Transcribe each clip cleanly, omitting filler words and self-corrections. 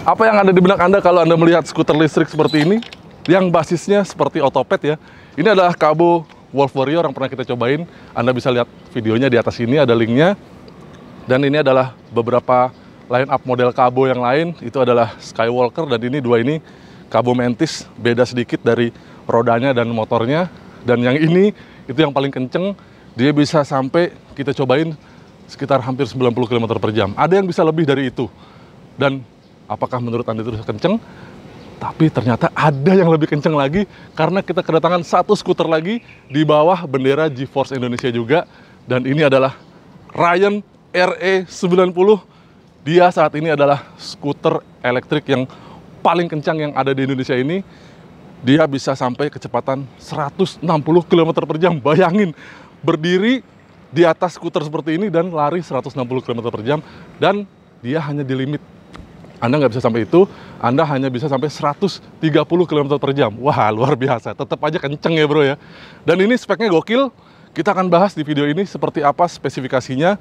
Apa yang ada di benak Anda kalau Anda melihat skuter listrik seperti ini, yang basisnya seperti otopet ya? Ini adalah Kabo Wolf Warrior yang pernah kita cobain. Anda bisa lihat videonya di atas ini, ada linknya. Dan ini adalah beberapa line up model Kabo yang lain. Itu adalah Skywalker, dan ini dua ini Kabo Mantis, beda sedikit dari rodanya dan motornya. Dan yang ini, itu yang paling kenceng, dia bisa sampai kita cobain sekitar hampir 90 km per jam. Ada yang bisa lebih dari itu. Dan apakah menurut Anda itu kenceng? Tapi ternyata ada yang lebih kenceng lagi, karena kita kedatangan satu skuter lagi di bawah bendera GeForce Indonesia juga. Dan ini adalah Ryan RE90. Dia saat ini adalah skuter elektrik yang paling kencang yang ada di Indonesia ini. Dia bisa sampai kecepatan 160 km per jam. Bayangin, berdiri di atas skuter seperti ini dan lari 160 km per jam. Dan dia hanya di limit. Anda nggak bisa sampai itu, Anda hanya bisa sampai 130 km per jam. Wah, luar biasa. Tetap aja kenceng ya bro ya. Dan ini speknya gokil. Kita akan bahas di video ini seperti apa spesifikasinya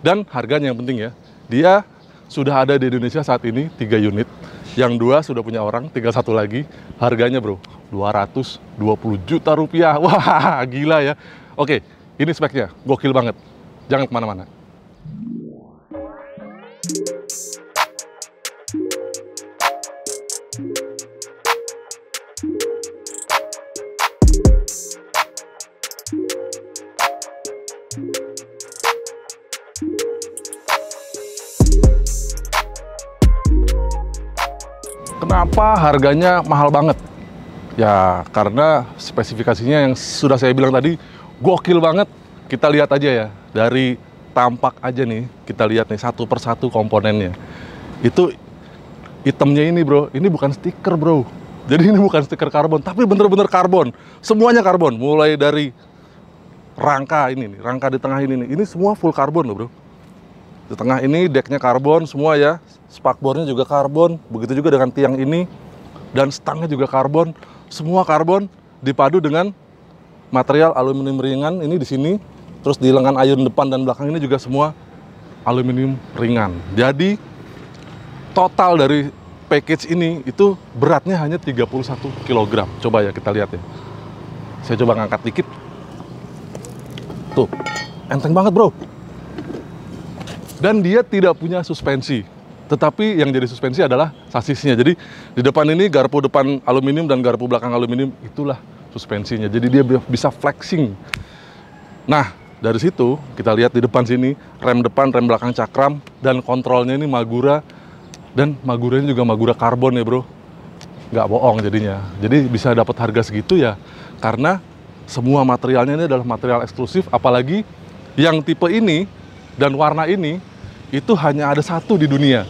dan harganya yang penting ya. Dia sudah ada di Indonesia saat ini 3 unit. Yang 2 sudah punya orang, tinggal 1 lagi. Harganya bro, 220 juta rupiah. Wah, gila ya. Oke, ini speknya. Gokil banget. Jangan kemana-mana. Kenapa harganya mahal banget? Ya, karena spesifikasinya yang sudah saya bilang tadi, gokil banget. Kita lihat aja ya, dari tampak aja nih, kita lihat nih satu persatu komponennya. Itu itemnya ini bro, ini bukan stiker bro. Jadi ini bukan stiker karbon, tapi bener-bener karbon. Semuanya karbon, mulai dari rangka ini nih, rangka di tengah ini nih. Ini semua full karbon loh bro. Di tengah ini decknya karbon semua ya. Spakbornya juga karbon, begitu juga dengan tiang ini, dan stangnya juga karbon, semua karbon dipadu dengan material aluminium ringan ini di sini, terus di lengan ayun depan dan belakang ini juga semua aluminium ringan. Jadi total dari package ini itu beratnya hanya 31 kg. Coba ya kita lihat ya. Saya coba ngangkat dikit. Tuh, enteng banget bro. Dan dia tidak punya suspensi. Tetapi yang jadi suspensi adalah sasisnya. Jadi di depan ini garpu depan aluminium dan garpu belakang aluminium, itulah suspensinya. Jadi dia bisa flexing. Nah, dari situ kita lihat di depan sini, rem depan, rem belakang cakram, dan kontrolnya ini Magura. Dan Maguranya juga Magura karbon ya bro. Nggak bohong jadinya. Jadi bisa dapat harga segitu ya, karena semua materialnya ini adalah material eksklusif. Apalagi yang tipe ini dan warna ini, itu hanya ada satu di dunia.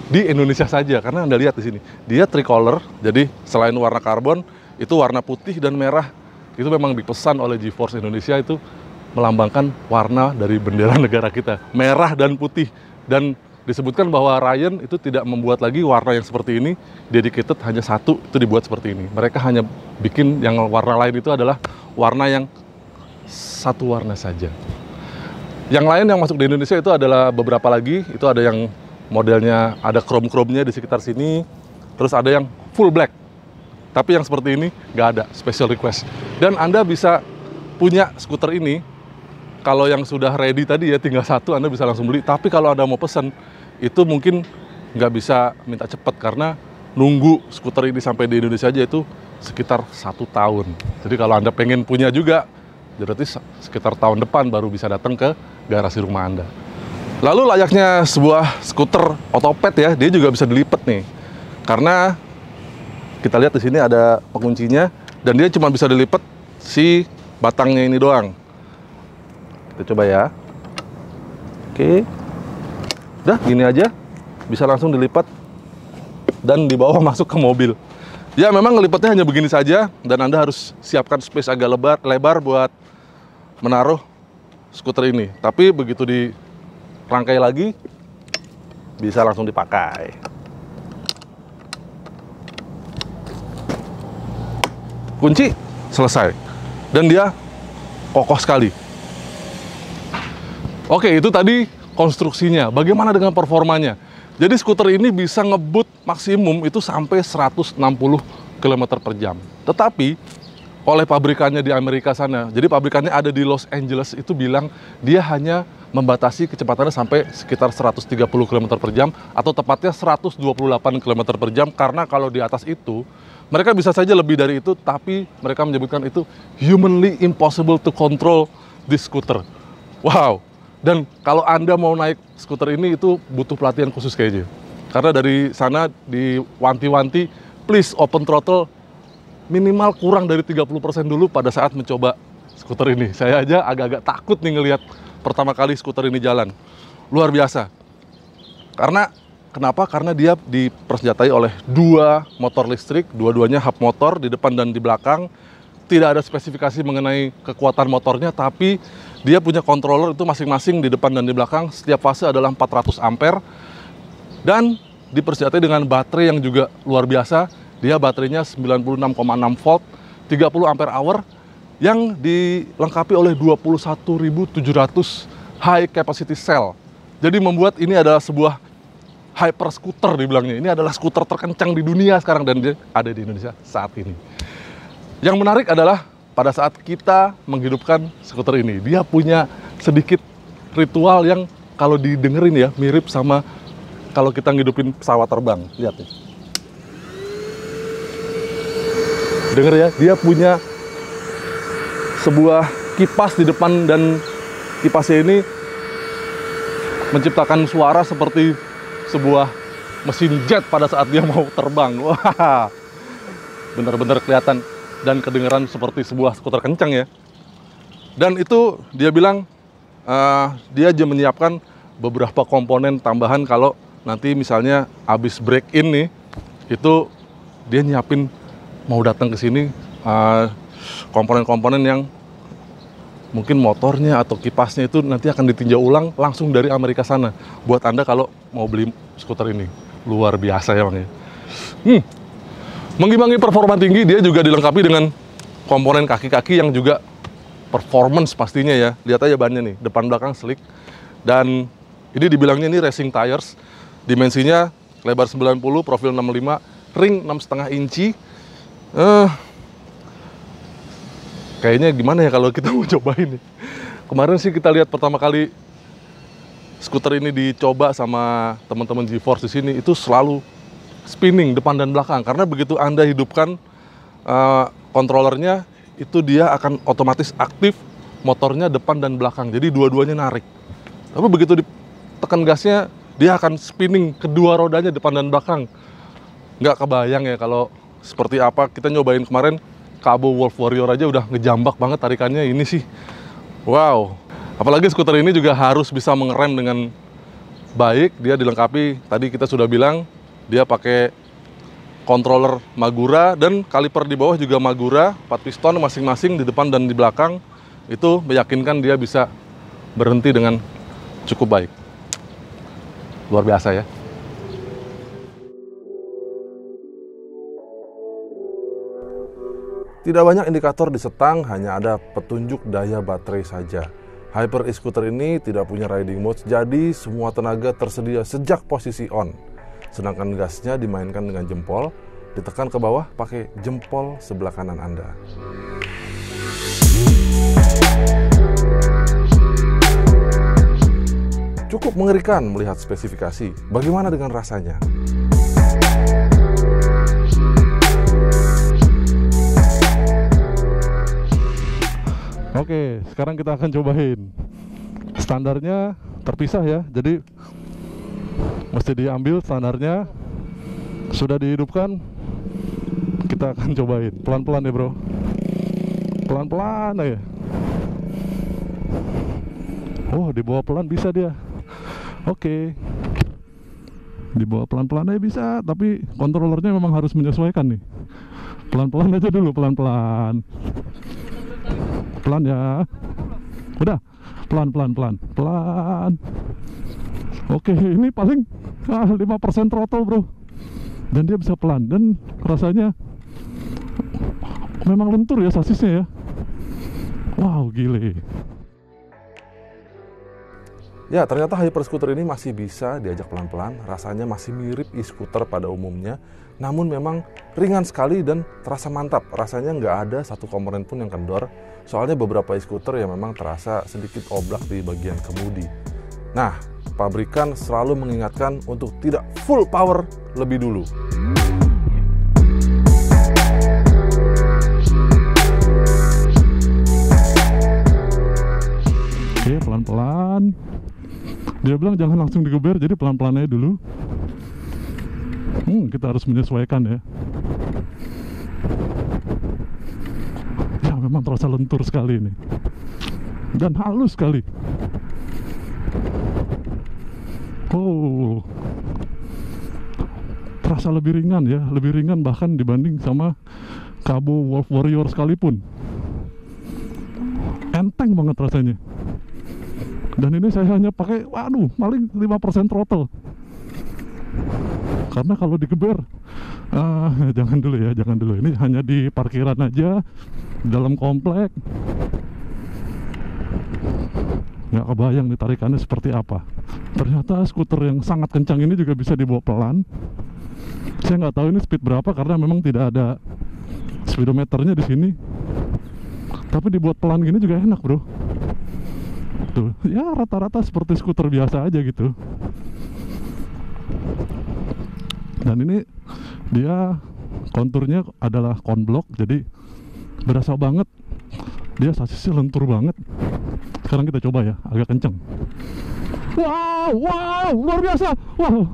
Di Indonesia saja, karena Anda lihat di sini, dia tricolor. Jadi selain warna karbon, itu warna putih dan merah. Itu memang dipesan oleh GeForce Indonesia, itu melambangkan warna dari bendera negara kita, merah dan putih. Dan disebutkan bahwa Ryan itu tidak membuat lagi warna yang seperti ini, dedicated hanya satu, itu dibuat seperti ini. Mereka hanya bikin yang warna lain itu adalah warna yang satu warna saja. Yang lain yang masuk di Indonesia itu adalah beberapa lagi, itu ada yang modelnya ada chrome-chrome-nya di sekitar sini, terus ada yang full black. Tapi yang seperti ini nggak ada, special request. Dan Anda bisa punya skuter ini, kalau yang sudah ready tadi ya tinggal satu, Anda bisa langsung beli. Tapi kalau Anda mau pesen, itu mungkin nggak bisa minta cepat, karena nunggu skuter ini sampai di Indonesia aja itu sekitar 1 tahun. Jadi kalau Anda pengen punya juga, berarti sekitar tahun depan baru bisa datang ke garasi rumah Anda. Lalu layaknya sebuah skuter otopet ya, dia juga bisa dilipat nih. Karena kita lihat di sini ada penguncinya, dan dia cuma bisa dilipat si batangnya ini doang. Kita coba ya. Oke. Udah gini aja, bisa langsung dilipat dan dibawa masuk ke mobil. Ya memang ngelipatnya hanya begini saja, dan Anda harus siapkan space agak lebar buat menaruh skuter ini. Tapi begitu dirangkai lagi, bisa langsung dipakai. Kunci, selesai. Dan dia kokoh sekali. Oke, itu tadi konstruksinya. Bagaimana dengan performanya? Jadi skuter ini bisa ngebut maksimum itu sampai 160 km per jam. Tetapi oleh pabrikannya di Amerika sana, jadi pabrikannya ada di Los Angeles, itu bilang dia hanya membatasi kecepatannya sampai sekitar 130 km per jam atau tepatnya 128 km per jam, karena kalau di atas itu mereka bisa saja lebih dari itu, tapi mereka menyebutkan itu humanly impossible to control this scooter. Wow. Dan kalau Anda mau naik skuter ini itu butuh pelatihan khusus kayaknya. Karena dari sana diwanti-wanti, please open throttle minimal kurang dari 30% dulu pada saat mencoba skuter ini. Saya aja agak-agak takut nih ngelihat pertama kali skuter ini jalan. Luar biasa. Kenapa? Karena dia dipersenjatai oleh 2 motor listrik, dua-duanya hub motor di depan dan di belakang. Tidak ada spesifikasi mengenai kekuatan motornya, tapi dia punya controller itu masing-masing di depan dan di belakang. Setiap fase adalah 400 ampere dan dipersenjatai dengan baterai yang juga luar biasa. Dia baterainya 96,6 volt, 30 ampere hour yang dilengkapi oleh 21.700 high capacity cell. Jadi membuat ini adalah sebuah hyper scooter dibilangnya. Ini adalah skuter terkencang di dunia sekarang dan dia ada di Indonesia saat ini. Yang menarik adalah pada saat kita menghidupkan skuter ini, dia punya sedikit ritual yang kalau didengerin ya mirip sama kalau kita ngidupin pesawat terbang. Lihat nih. Dengar ya, dia punya sebuah kipas di depan dan kipasnya ini menciptakan suara seperti sebuah mesin jet pada saat dia mau terbang. Wah, benar-benar kelihatan dan kedengaran seperti sebuah skuter kencang ya. Dan itu dia bilang dia aja menyiapkan beberapa komponen tambahan kalau nanti misalnya habis break in nih, itu dia nyiapin mau datang ke sini komponen-komponen yang mungkin motornya atau kipasnya itu nanti akan ditinjau ulang langsung dari Amerika sana buat Anda kalau mau beli skuter ini. Luar biasa ya Bang ya. Mengimbangi performa tinggi, dia juga dilengkapi dengan komponen kaki-kaki yang juga performance pastinya ya. Lihat aja bannya nih, depan belakang slick. Dan ini dibilangnya ini racing tires. Dimensinya lebar 90, profil 65, ring 6,5 inci. Kayaknya gimana ya kalau kita mau cobain nih. Kemarin sih kita lihat pertama kali skuter ini dicoba sama teman-teman G-Force di sini, itu selalu spinning depan dan belakang, karena begitu Anda hidupkan kontrolernya itu dia akan otomatis aktif motornya depan dan belakang, jadi dua-duanya narik. Tapi begitu ditekan gasnya dia akan spinning kedua rodanya depan dan belakang. Nggak kebayang ya kalau seperti apa. Kita nyobain kemarin Kabo Wolf Warrior aja udah ngejambak banget tarikannya, ini sih wow. Apalagi skuter ini juga harus bisa mengerem dengan baik. Dia dilengkapi, tadi kita sudah bilang, dia pakai controller Magura dan kaliper di bawah juga Magura, 4 piston masing-masing di depan dan di belakang. Itu meyakinkan dia bisa berhenti dengan cukup baik. Luar biasa ya. Tidak banyak indikator di setang, hanya ada petunjuk daya baterai saja. Hyper e-scooter ini tidak punya riding mode, jadi semua tenaga tersedia sejak posisi on. Sedangkan gasnya dimainkan dengan jempol, ditekan ke bawah pakai jempol sebelah kanan Anda. Cukup mengerikan melihat spesifikasi. Bagaimana dengan rasanya? Oke, sekarang kita akan cobain. Standarnya terpisah ya, jadi mesti diambil standarnya. Sudah dihidupkan, kita akan cobain. Pelan-pelan ya bro, pelan-pelan aja. Oh, dibawa pelan bisa dia. Oke, dibawa pelan-pelan aja bisa, tapi kontrolernya memang harus menyesuaikan nih. Pelan-pelan aja dulu, pelan-pelan. Pelan ya. Udah, pelan-pelan. Oke, ini paling 5% throttle bro. Dan dia bisa pelan, dan rasanya memang lentur ya sasisnya ya. Wow, gile. Ya, ternyata hyper scooter ini masih bisa diajak pelan-pelan, rasanya masih mirip e-scooter pada umumnya, namun memang ringan sekali dan terasa mantap. Rasanya nggak ada satu komponen pun yang kendor, soalnya beberapa e-scooter yang memang terasa sedikit oblak di bagian kemudi. Nah, pabrikan selalu mengingatkan untuk tidak full power lebih dulu. Oke, pelan-pelan. Dia bilang jangan langsung digeber, jadi pelan-pelan aja dulu. Kita harus menyesuaikan ya. Ya, memang terasa lentur sekali ini. Dan halus sekali. Oh, terasa lebih ringan ya, lebih ringan bahkan dibanding sama Kabo Wolf Warrior sekalipun. Enteng banget rasanya. Dan ini saya hanya pakai, paling 5% throttle. Karena kalau digeber, jangan dulu. Ini hanya di parkiran aja, dalam komplek. Nggak kebayang nih tarikannya seperti apa. Ternyata skuter yang sangat kencang ini juga bisa dibawa pelan. Saya nggak tahu ini speed berapa karena memang tidak ada speedometernya di sini. Tapi dibuat pelan gini juga enak, bro. Tuh, ya rata-rata seperti skuter biasa aja gitu. Dan ini dia konturnya adalah konblok, jadi berasa banget. Dia sasisnya lentur banget. Sekarang kita coba ya, agak kenceng. Wow, luar biasa. Wow,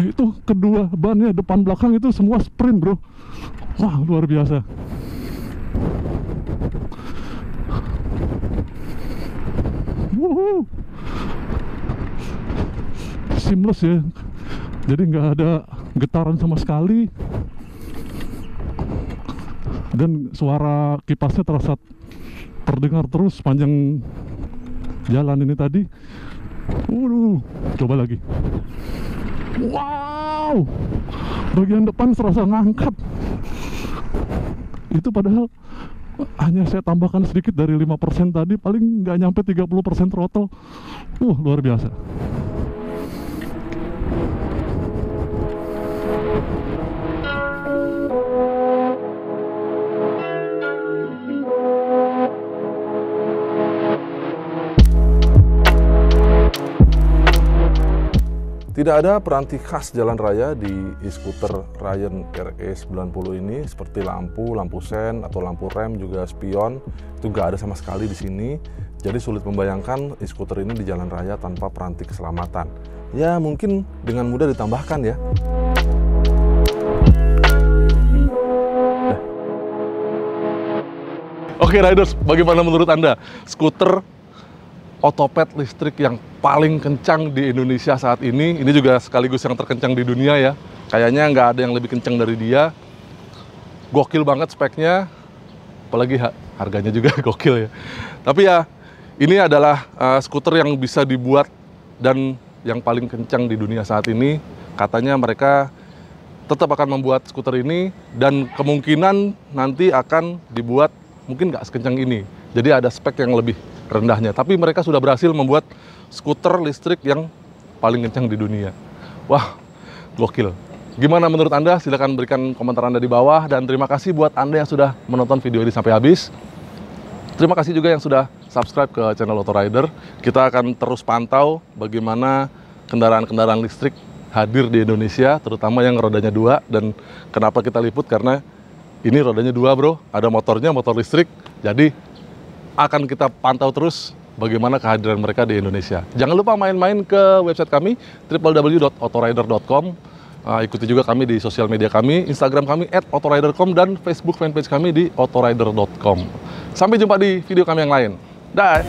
itu kedua bannya depan belakang itu semua sprint, bro. Wah, luar biasa. Seamless ya, jadi nggak ada getaran sama sekali, dan suara kipasnya terasa terdengar terus sepanjang jalan ini tadi. Coba lagi. Wow, bagian depan terasa ngangkat. Itu padahal hanya saya tambahkan sedikit dari 5% tadi, paling nggak nyampe 30% throttle. Luar biasa. Tidak ada peranti khas jalan raya di e-scooter Ryan RE90 ini, seperti lampu sen, atau lampu rem, juga spion. Itu nggak ada sama sekali di sini. Jadi sulit membayangkan e-scooter ini di jalan raya tanpa peranti keselamatan. Ya, mungkin dengan mudah ditambahkan ya. Oke, riders, bagaimana menurut Anda skuter otopet listrik yang paling kencang di Indonesia saat ini? Ini juga sekaligus yang terkencang di dunia ya. Kayaknya nggak ada yang lebih kencang dari dia. Gokil banget speknya, apalagi harganya juga gokil ya. Tapi ya, ini adalah skuter yang bisa dibuat dan yang paling kencang di dunia saat ini. Katanya mereka tetap akan membuat skuter ini dan kemungkinan nanti akan dibuat mungkin nggak sekencang ini. Jadi ada spek yang lebih rendahnya. Tapi mereka sudah berhasil membuat skuter listrik yang paling kencang di dunia. Wah, gokil. Gimana menurut Anda? Silahkan berikan komentar Anda di bawah. Dan terima kasih buat Anda yang sudah menonton video ini sampai habis. Terima kasih juga yang sudah subscribe ke channel Autorider. Kita akan terus pantau bagaimana kendaraan-kendaraan listrik hadir di Indonesia, terutama yang rodanya 2. Dan kenapa kita liput? Karena ini rodanya 2, bro. Ada motornya, motor listrik. Jadi akan kita pantau terus bagaimana kehadiran mereka di Indonesia. Jangan lupa main-main ke website kami www.autorider.com. Ikuti juga kami di sosial media kami, Instagram kami @autorider.com dan Facebook fanpage kami di autorider.com. Sampai jumpa di video kami yang lain. Dah.